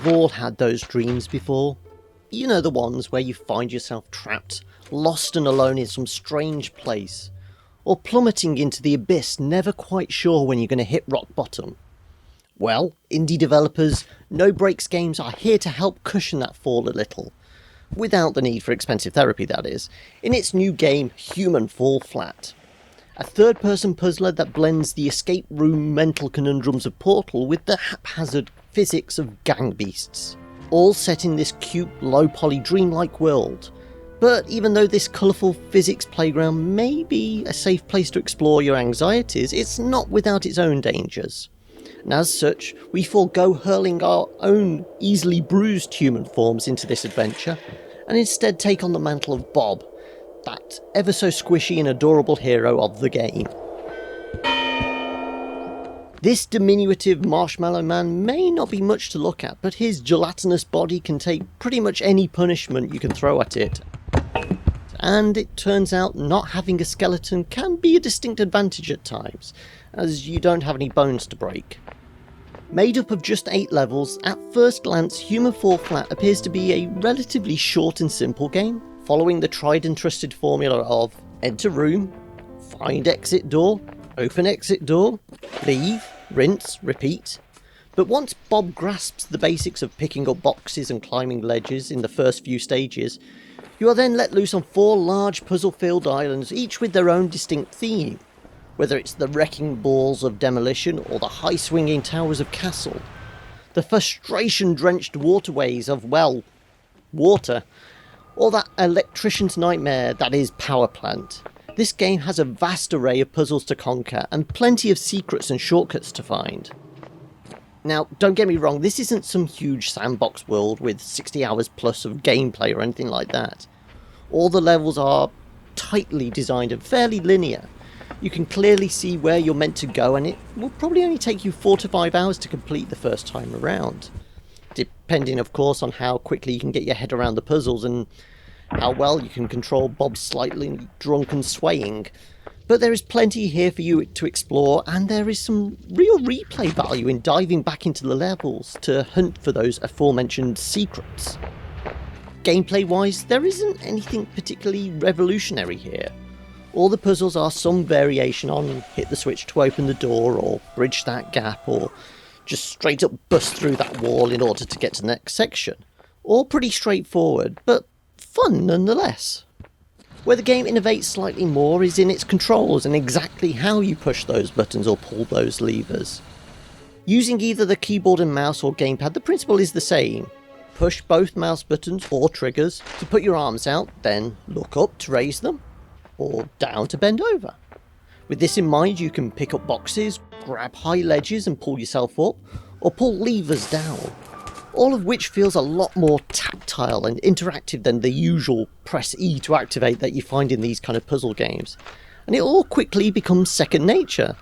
We've all had those dreams before. You know, the ones where you find yourself trapped, lost and alone in some strange place, or plummeting into the abyss, never quite sure when you're going to hit rock bottom. Well, indie developers, No Breaks Games are here to help cushion that fall a little, without the need for expensive therapy, that is, in its new game Human Fall Flat. A third-person puzzler that blends the escape room mental conundrums of Portal with the haphazard physics of gang beasts, all set in this cute, low-poly, dreamlike world. But even though this colourful physics playground may be a safe place to explore your anxieties, it's not without its own dangers. And as such, we forego hurling our own easily bruised human forms into this adventure, and instead take on the mantle of Bob, that ever so squishy and adorable hero of the game. This diminutive marshmallow man may not be much to look at, but his gelatinous body can take pretty much any punishment you can throw at it. And it turns out not having a skeleton can be a distinct advantage at times, as you don't have any bones to break. Made up of just 8 levels, at first glance Human Fall Flat appears to be a relatively short and simple game, following the tried and trusted formula of enter room, find exit door, open exit door, leave, rinse, repeat. But once Bob grasps the basics of picking up boxes and climbing ledges in the first few stages, you are then let loose on 4 large puzzle-filled islands, each with their own distinct theme, whether it's the wrecking balls of demolition or the high-swinging towers of castle, the frustration-drenched waterways of, well, water, or that electrician's nightmare that is power plant. This game has a vast array of puzzles to conquer and plenty of secrets and shortcuts to find. Now, don't get me wrong, this isn't some huge sandbox world with 60 hours plus of gameplay or anything like that. All the levels are tightly designed and fairly linear. You can clearly see where you're meant to go, and it will probably only take you 4 to 5 hours to complete the first time around. Depending, of course, on how quickly you can get your head around the puzzles and how well you can control Bob's slightly drunken swaying. But there is plenty here for you to explore, and there is some real replay value in diving back into the levels to hunt for those aforementioned secrets. Gameplay-wise, there isn't anything particularly revolutionary here. All the puzzles are some variation on hit the switch to open the door, or bridge that gap, or just straight up bust through that wall in order to get to the next section. All pretty straightforward, but fun nonetheless. Where the game innovates slightly more is in its controls and exactly how you push those buttons or pull those levers. Using either the keyboard and mouse or gamepad, the principle is the same. Push both mouse buttons or triggers to put your arms out, then look up to raise them, or down to bend over. With this in mind, you can pick up boxes, grab high ledges and pull yourself up, or pull levers down. All of which feels a lot more tactile and interactive than the usual press E to activate that you find in these kind of puzzle games. And it all quickly becomes second nature.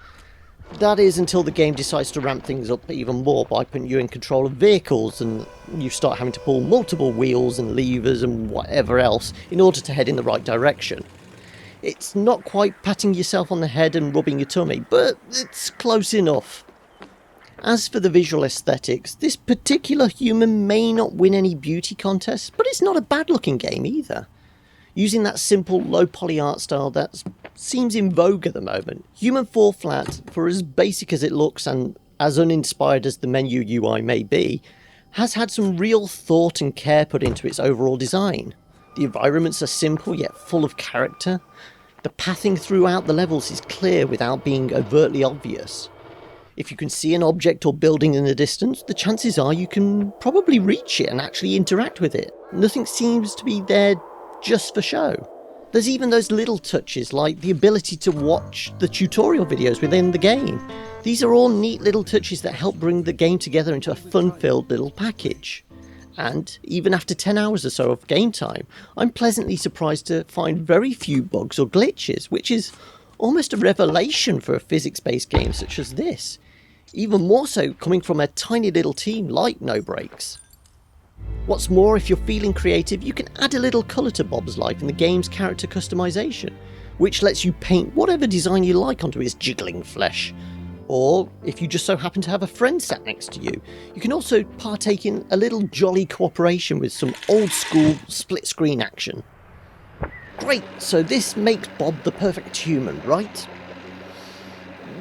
That is, until the game decides to ramp things up even more by putting you in control of vehicles and you start having to pull multiple wheels and levers and whatever else in order to head in the right direction. It's not quite patting yourself on the head and rubbing your tummy, but it's close enough. As for the visual aesthetics, this particular human may not win any beauty contests, but it's not a bad looking game either. Using that simple low poly art style that seems in vogue at the moment, Human Fall Flat, for as basic as it looks and as uninspired as the menu UI may be, has had some real thought and care put into its overall design. The environments are simple yet full of character. The pathing throughout the levels is clear without being overtly obvious. If you can see an object or building in the distance, the chances are you can probably reach it and actually interact with it. Nothing seems to be there just for show. There's even those little touches like the ability to watch the tutorial videos within the game. These are all neat little touches that help bring the game together into a fun-filled little package. And even after 10 hours or so of game time, I'm pleasantly surprised to find very few bugs or glitches, which is almost a revelation for a physics-based game such as this. Even more so coming from a tiny little team like No Breaks. What's more, if you're feeling creative, you can add a little colour to Bob's life in the game's character customization, which lets you paint whatever design you like onto his jiggling flesh. Or if you just so happen to have a friend sat next to you, you can also partake in a little jolly cooperation with some old school split screen action. Great, so this makes Bob the perfect human, right?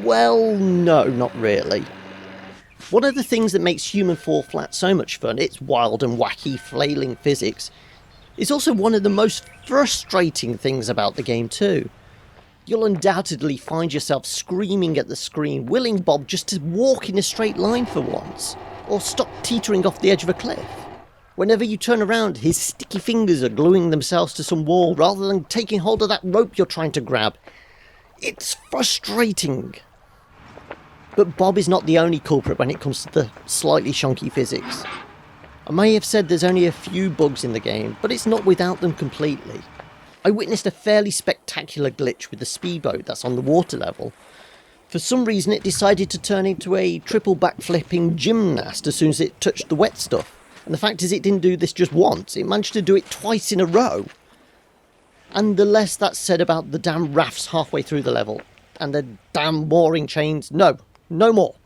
Well, no, not really. One of the things that makes Human Fall Flat so much fun, its wild and wacky flailing physics, is also one of the most frustrating things about the game too. You'll undoubtedly find yourself screaming at the screen, willing Bob just to walk in a straight line for once, or stop teetering off the edge of a cliff. Whenever you turn around, his sticky fingers are gluing themselves to some wall rather than taking hold of that rope you're trying to grab. It's frustrating. But Bob is not the only culprit when it comes to the slightly shonky physics. I may have said there's only a few bugs in the game, but it's not without them completely. I witnessed a fairly spectacular glitch with the speedboat that's on the water level. For some reason it decided to turn into a triple backflipping gymnast as soon as it touched the wet stuff. And the fact is it didn't do this just once, it managed to do it twice in a row. And the less that's said about the damn rafts halfway through the level, and the damn mooring chains, no more.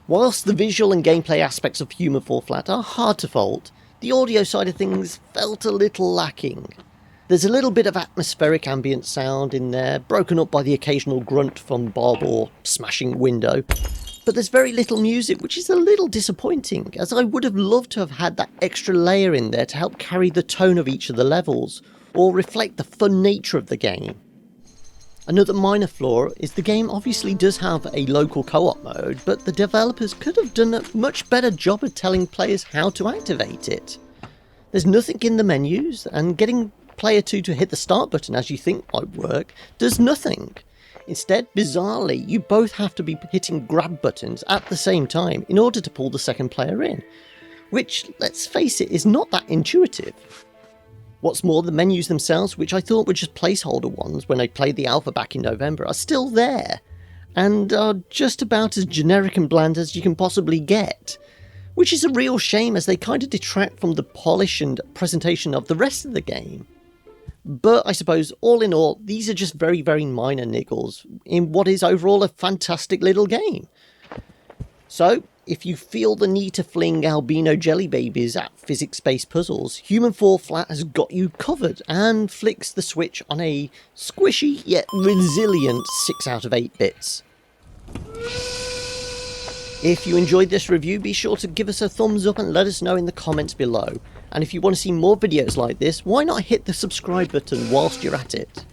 Whilst the visual and gameplay aspects of Human Fall Flat are hard to fault, the audio side of things felt a little lacking. There's a little bit of atmospheric ambient sound in there, broken up by the occasional grunt from Bob or smashing window. But there's very little music, which is a little disappointing, as I would have loved to have had that extra layer in there to help carry the tone of each of the levels, or reflect the fun nature of the game. Another minor flaw is the game obviously does have a local co-op mode, but the developers could have done a much better job of telling players how to activate it. There's nothing in the menus, and getting player 2 to hit the start button as you think might work does nothing. Instead, bizarrely, you both have to be hitting grab buttons at the same time in order to pull the second player in, which, let's face it, is not that intuitive. What's more, the menus themselves, which I thought were just placeholder ones when I played the alpha back in November, are still there, and are just about as generic and bland as you can possibly get, which is a real shame as they kind of detract from the polish and presentation of the rest of the game. But I suppose, all in all, these are just very, very minor niggles in what is overall a fantastic little game. So, if you feel the need to fling albino jelly babies at physics-based puzzles, Human Fall Flat has got you covered and flicks the switch on a squishy yet resilient 6 out of 8 bits. If you enjoyed this review, be sure to give us a thumbs up and let us know in the comments below. And if you want to see more videos like this, why not hit the subscribe button whilst you're at it?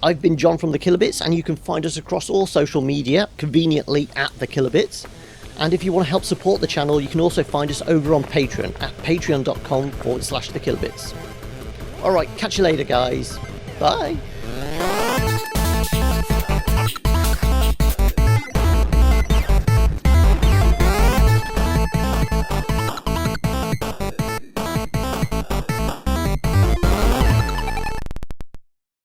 I've been John from The Kilobits, and you can find us across all social media, conveniently at The Kilobits. And if you want to help support the channel, you can also find us over on Patreon at patreon.com/The Kilobits. Alright, catch you later guys. Bye!